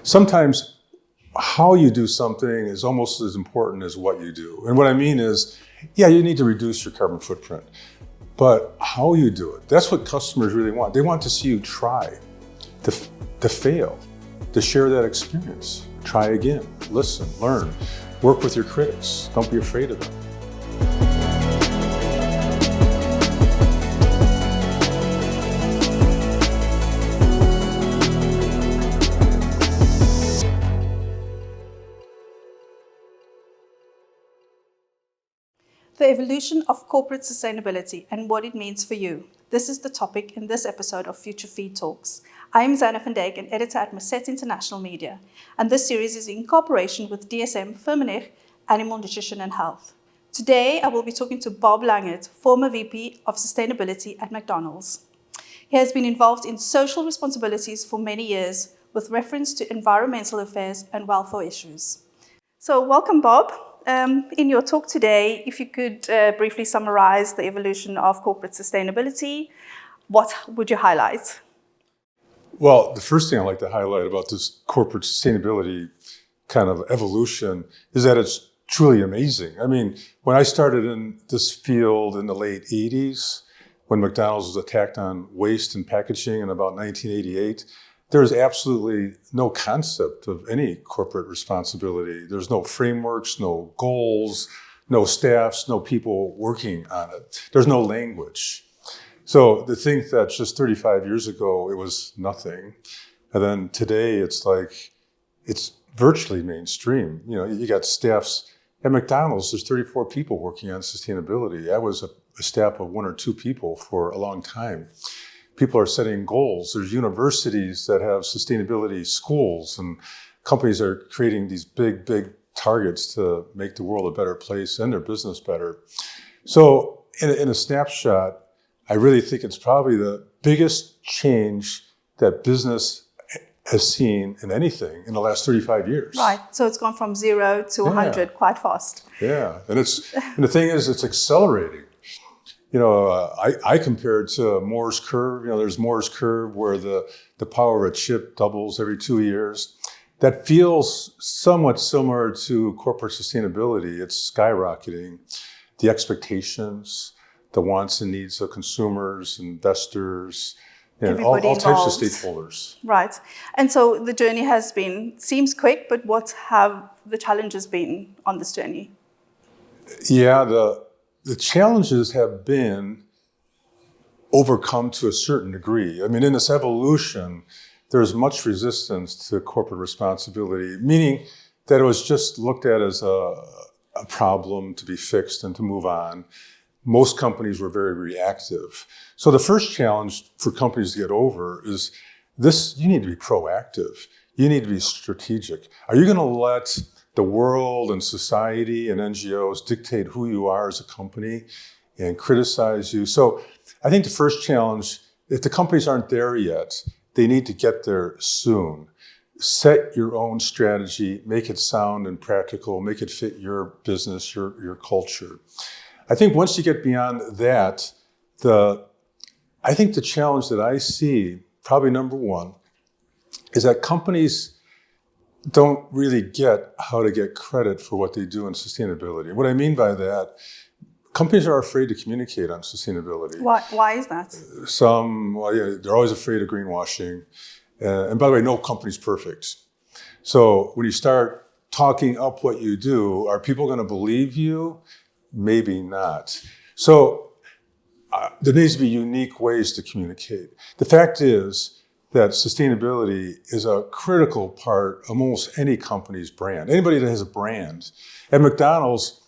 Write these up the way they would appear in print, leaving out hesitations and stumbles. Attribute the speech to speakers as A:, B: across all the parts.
A: Sometimes how you do something is almost as important as what you do. And what I mean is, yeah, you need to reduce your carbon footprint, but how you do it, that's what customers really want. They want to see you try, to fail, to share that experience. Try again, listen, learn, work with your critics. Don't be afraid of them.
B: The evolution of corporate sustainability and what it means for you. This is the topic in this episode of Future Feed Talks. I am Zana van Dijk, an editor at Merced International Media, and this series is in cooperation with DSM Firmenich Animal Nutrition and Health. Today, I will be talking to Bob Langert, former VP of Sustainability at McDonald's. He has been involved in social responsibilities for many years with reference to environmental affairs and welfare issues. So welcome, Bob. In your talk today, if you could briefly summarize the evolution of corporate sustainability, what would you highlight?
A: Well, the first thing I'd like to highlight about this corporate sustainability kind of evolution is that it's truly amazing. I mean, when I started in this field in the late 80s, when McDonald's was attacked on waste and packaging in about 1988, there's absolutely no concept of any corporate responsibility. There's no frameworks, no goals, no staffs, no people working on it. There's no language. So to think that just 35 years ago, it was nothing. And then today it's like, it's virtually mainstream. You know, you got staffs at McDonald's, there's 34 people working on sustainability. I was a staff of 1 or 2 people for a long time. People are setting goals. There's universities that have sustainability schools, and companies are creating these big, big targets to make the world a better place and their business better. So in a snapshot, I really think it's probably the biggest change that business has seen in anything in the last 35 years.
B: Right, so it's gone from 0 to 100 quite fast.
A: Yeah, and the thing is, it's accelerating. You know, I compare it to Moore's curve. You know, there's Moore's curve where the power of a chip doubles every 2 years. That feels somewhat similar to corporate sustainability. It's skyrocketing. The expectations, the wants and needs of consumers, investors, and all types of stakeholders.
B: Right. And so the journey seems quick, but what have the challenges been on this journey?
A: Yeah, the challenges have been overcome to a certain degree. I mean, in this evolution, there's much resistance to corporate responsibility, meaning that it was just looked at as a problem to be fixed and to move on. Most companies were very reactive. So the first challenge for companies to get over is this: you need to be proactive. You need to be strategic. Are you going to let the world and society and NGOs dictate who you are as a company and criticize you? So I think the first challenge, if the companies aren't there yet, they need to get there soon. Set your own strategy, make it sound and practical, make it fit your business, your culture. I think once you get beyond that, I think the challenge that I see, probably number one, is that companies don't really get how to get credit for what they do in sustainability. What I mean by that, companies are afraid to communicate on sustainability.
B: Why is that?
A: They're always afraid of greenwashing. And by the way, no company's perfect. So when you start talking up what you do, are people going to believe you? Maybe not. So there needs to be unique ways to communicate. The fact is that sustainability is a critical part of almost any company's brand. Anybody that has a brand. At McDonald's,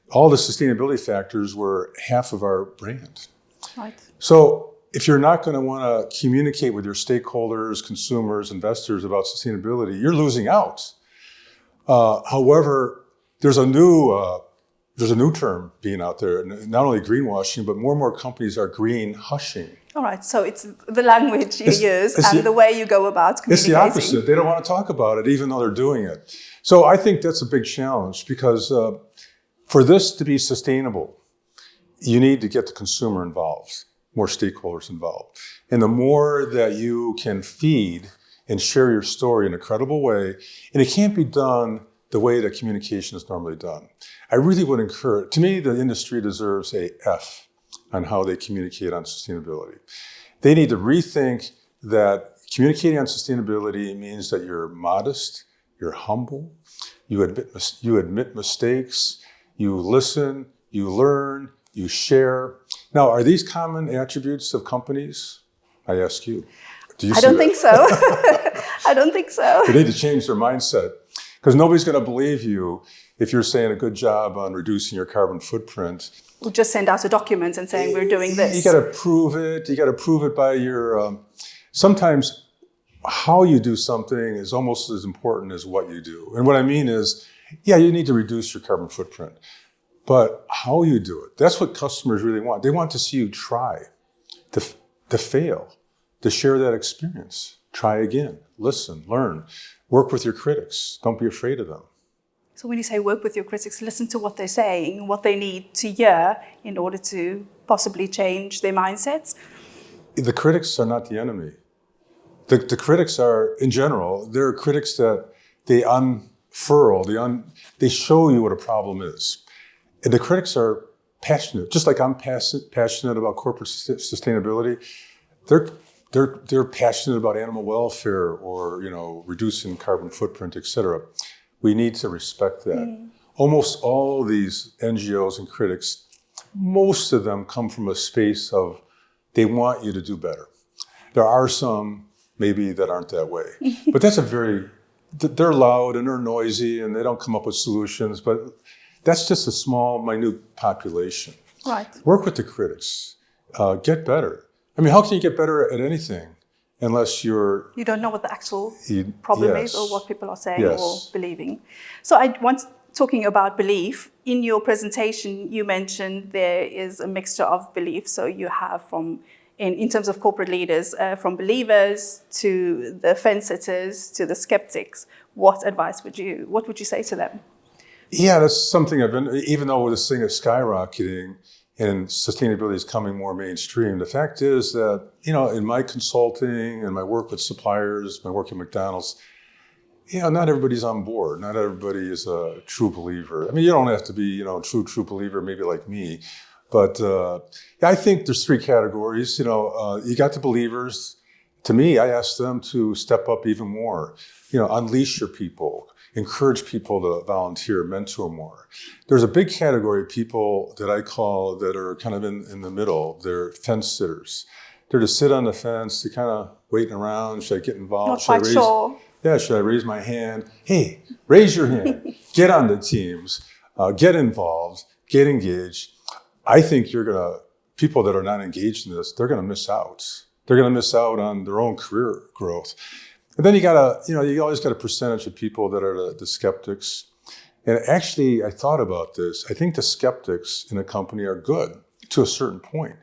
A: all the sustainability factors were half of our brand.
B: Right.
A: So if you're not going to want to communicate with your stakeholders, consumers, investors about sustainability, you're losing out. However, there's a new term being out there, not only greenwashing, but more companies are green hushing.
B: All right, so it's the language you use and the way you go about communicating.
A: It's the opposite. They don't want to talk about it, even though they're doing it. So I think that's a big challenge because for this to be sustainable, you need to get the consumer involved, more stakeholders involved. And the more that you can feed and share your story in a credible way. And it can't be done the way that communication is normally done. I really would encourage, to me, the industry deserves a F on how they communicate on sustainability. They need to rethink that communicating on sustainability means that you're modest, you're humble, you admit mistakes, you listen, you learn, you share. Now, are these common attributes of companies? I ask you. Do you
B: I don't think so. I don't think so.
A: They need to change their mindset, because nobody's going to believe you if you're saying a good job on reducing your carbon footprint.
B: We'll just send out a document and saying we're doing this.
A: You got to prove it. You got to prove it by your. Sometimes how you do something is almost as important as what you do. And what I mean is, yeah, you need to reduce your carbon footprint, but how you do it—that's what customers really want. They want to see you try, to fail, to share that experience. Try again. Listen, learn, work with your critics. Don't be afraid of them.
B: So when you say work with your critics, listen to what they're saying, what they need to hear in order to possibly change their mindsets.
A: The critics are not the enemy. The critics are, in general, they're critics that they unfurl, they show you what a problem is. And the critics are passionate, just like I'm passionate about corporate sustainability. They're passionate about animal welfare or reducing carbon footprint, et cetera. We need to respect that. Almost all these NGOs and critics, most of them come from a space of they want you to do better. There are some maybe that aren't that way, but they're loud and they're noisy and they don't come up with solutions, but that's just a small, minute population.
B: Right.
A: Work with the critics. Get better. I mean, how can you get better at anything unless you
B: don't know what the actual problem is or what people are saying or believing. So talking about belief, in your presentation, you mentioned there is a mixture of beliefs. So you have in terms of corporate leaders, from believers to the fence-sitters to the skeptics. What would you say to them?
A: Yeah, that's something even though this thing is skyrocketing and sustainability is coming more mainstream, the fact is that, in my consulting and my work with suppliers, my work at McDonald's, not everybody's on board. Not everybody is a true believer. I mean, you don't have to be, a true believer, maybe like me. But I think there's three categories. You got the believers. To me, I ask them to step up even more. Unleash your people. Encourage people to volunteer, mentor more. There's a big category of people that I call that are kind of in the middle. They're fence sitters. They're to sit on the fence, they're kind of waiting around. Should I get involved?
B: Not quite sure.
A: Yeah, should I raise my hand? Hey, raise your hand. Get on the teams. Get involved. Get engaged. I think people that are not engaged in this, they're going to miss out. They're going to miss out on their own career growth. And then you always got a percentage of people that are the skeptics. And actually, I thought about this. I think the skeptics in a company are good to a certain point.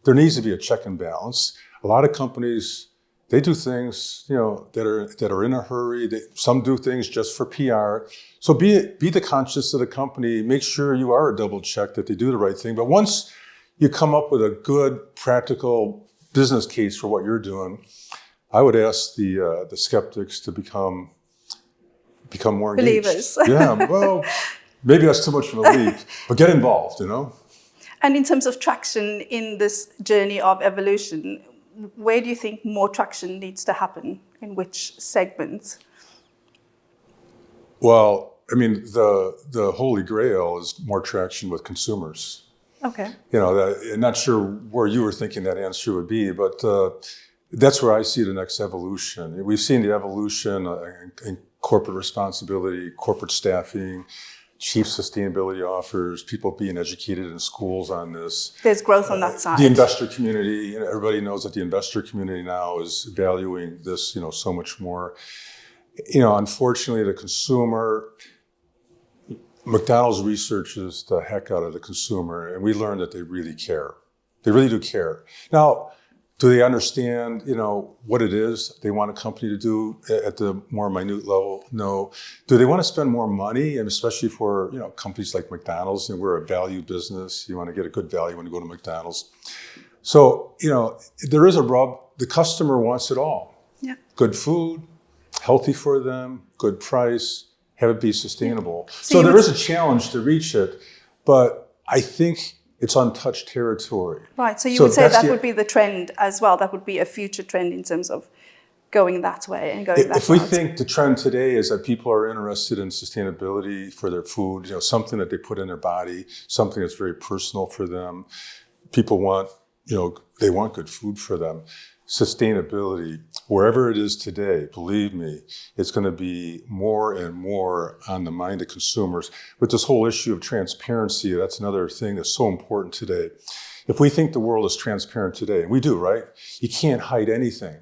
A: There needs to be a check and balance. A lot of companies, they do things, that are in a hurry. Some do things just for PR. So be the conscience of the company. Make sure you are a double check that they do the right thing. But once you come up with a good, practical business case for what you're doing, I would ask the skeptics to become more engaged.
B: Believers.
A: Yeah, well, maybe that's too much of a leap, but get involved,
B: And in terms of traction in this journey of evolution, where do you think more traction needs to happen? In which segments?
A: Well, I mean, the holy grail is more traction with consumers.
B: Okay.
A: I'm not sure where you were thinking that answer would be, but that's where I see the next evolution. We've seen the evolution in corporate responsibility, corporate staffing, chief sustainability officers, people being educated in schools on this.
B: There's growth on that side.
A: The investor community, everybody knows that the investor community now is valuing this, so much more. Unfortunately, the consumer, McDonald's researches the heck out of the consumer, and we learned that they really care. They really do care. Now, do they understand, what it is they want a company to do at the more minute level? No. Do they want to spend more money? And especially for, companies like McDonald's, we're a value business. You want to get a good value when you go to McDonald's. So, there is a rub. The customer wants it all.
B: Yeah.
A: Good food, healthy for them, good price, have it be sustainable.
B: Yeah.
A: So there is a challenge to reach it, but I think it's untouched territory.
B: Right, so you would say that would be the trend as well. That would be a future trend in terms of going that way and going that
A: If we
B: route.
A: think the trend today is that people are interested in sustainability for their food, something that they put in their body, something that's very personal for them. People want, they want good food for them. Sustainability, wherever it is today, believe me, it's going to be more and more on the mind of consumers. With this whole issue of transparency, that's another thing that's so important today. If we think the world is transparent today, and we do, right? You can't hide anything.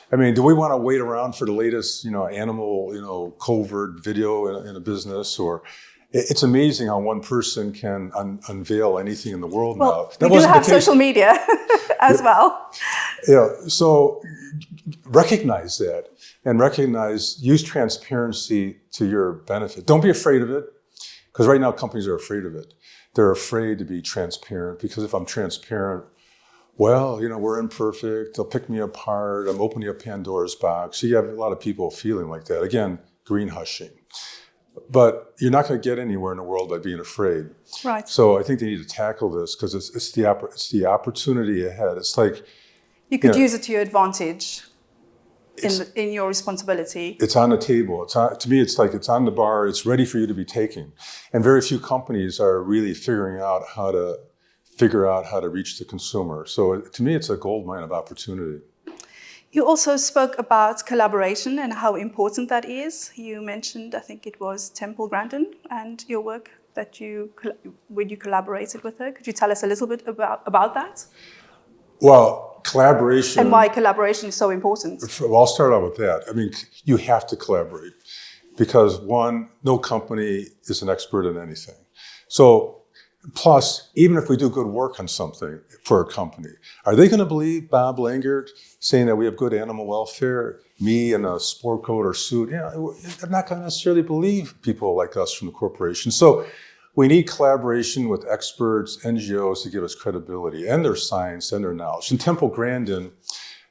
A: I mean, do we want to wait around for the latest, animal, covert video in a business? Or it's amazing how one person can unveil anything in the world now.
B: We do have social media as well.
A: Yeah, so recognize that and use transparency to your benefit. Don't be afraid of it, because right now companies are afraid of it. They're afraid to be transparent, because if I'm transparent, well, we're imperfect, they'll pick me apart, I'm opening up Pandora's box. So you have a lot of people feeling like that. Again, green hushing. But you're not going to get anywhere in the world by being afraid.
B: Right.
A: So I think they need to tackle this, because it's the opportunity ahead. It's like...
B: You could use it to your advantage in your responsibility.
A: It's on the table. To me, it's like it's on the bar. It's ready for you to be taken. And very few companies are really figuring out how to reach the consumer. So to me, it's a goldmine of opportunity. You
B: also spoke about collaboration and how important that is. You mentioned, I think it was Temple Grandin and your work when you collaborated with her. Could you tell us a little bit about that?
A: Well, collaboration...
B: And why collaboration is so important.
A: Well, I'll start out with that. I mean, you have to collaborate, because one, no company is an expert in anything. So, plus, even if we do good work on something for a company, are they going to believe Bob Langert saying that we have good animal welfare? Me in a sport coat or suit? They're not going to necessarily believe people like us from the corporation. So we need collaboration with experts, NGOs to give us credibility and their science and their knowledge. And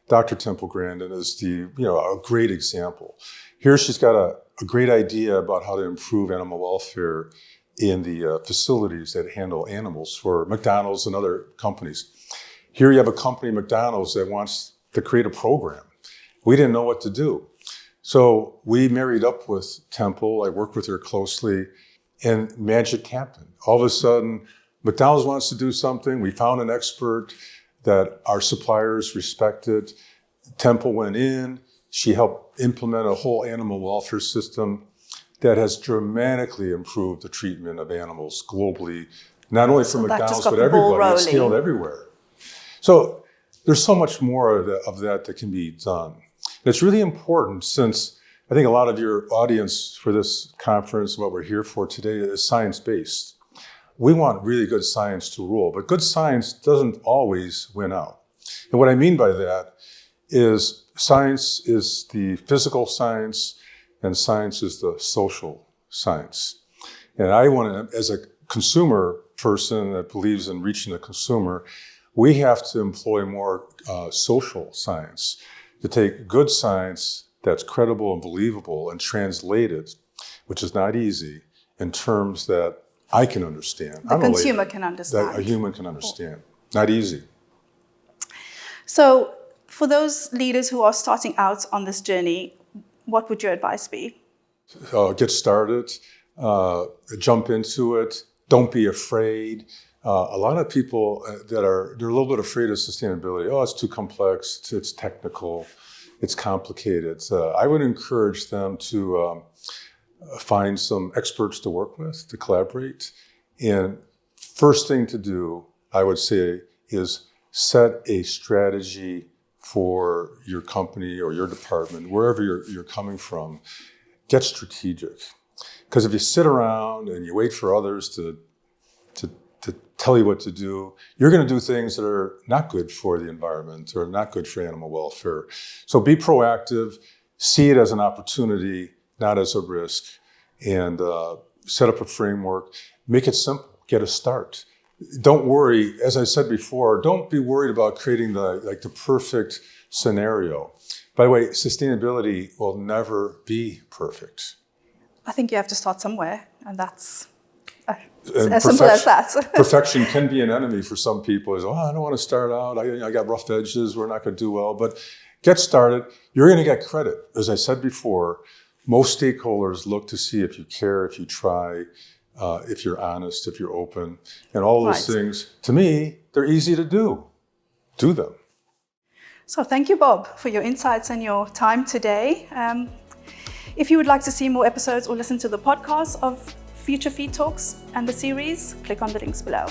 A: Dr. Temple Grandin is a great example. Here she's got a great idea about how to improve animal welfare in the facilities that handle animals for McDonald's and other companies. Here you have a company, McDonald's, that wants to create a program. We didn't know what to do. So we married up with Temple. I worked with her closely, and magic happened. All of a sudden, McDonald's wants to do something. We found an expert that our suppliers respected. Temple went in. She helped implement a whole animal welfare system that has dramatically improved the treatment of animals globally, not only for McDonald's, but everybody. It's scaled everywhere. So there's so much more of that can be done. And it's really important, since I think a lot of your audience for this conference, what we're here for today, is science-based. We want really good science to rule, but good science doesn't always win out. And what I mean by that is science is the physical science, and science is the social science. And I want to, as a consumer person that believes in reaching the consumer, we have to employ more social science to take good science that's credible and believable and translate it, which is not easy, in terms that I can understand.
B: The consumer can understand.
A: That a human can understand. Not easy.
B: So for those leaders who are starting out on this journey, what would your advice be?
A: Get started, jump into it, don't be afraid. A lot of people they're a little bit afraid of sustainability. Oh, it's too complex, it's technical, it's complicated. I would encourage them to find some experts to work with, to collaborate. And first thing to do, I would say, is set a strategy for your company or your department, wherever you're coming from. Get strategic. Because if you sit around and you wait for others to tell you what to do, you're going to do things that are not good for the environment or not good for animal welfare. So be proactive, see it as an opportunity, not as a risk, and set up a framework. Make it simple. Get a start. Don't worry, as I said before, don't be worried about creating the perfect scenario. By the way, sustainability will never be perfect.
B: I think you have to start somewhere, and that's
A: And
B: as simple as that.
A: Perfection can be an enemy for some people. Is, I don't want to start out. I got rough edges. We're not going to do well. But get started. You're going to get credit. As I said before, most stakeholders look to see if you care, if you try, if you're honest, if you're open. And all those things, to me, they're easy to do. Do them.
B: So thank you, Bob, for your insights and your time today. If you would like to see more episodes or listen to the podcast of Future Feed Talks and the series, click on the links below.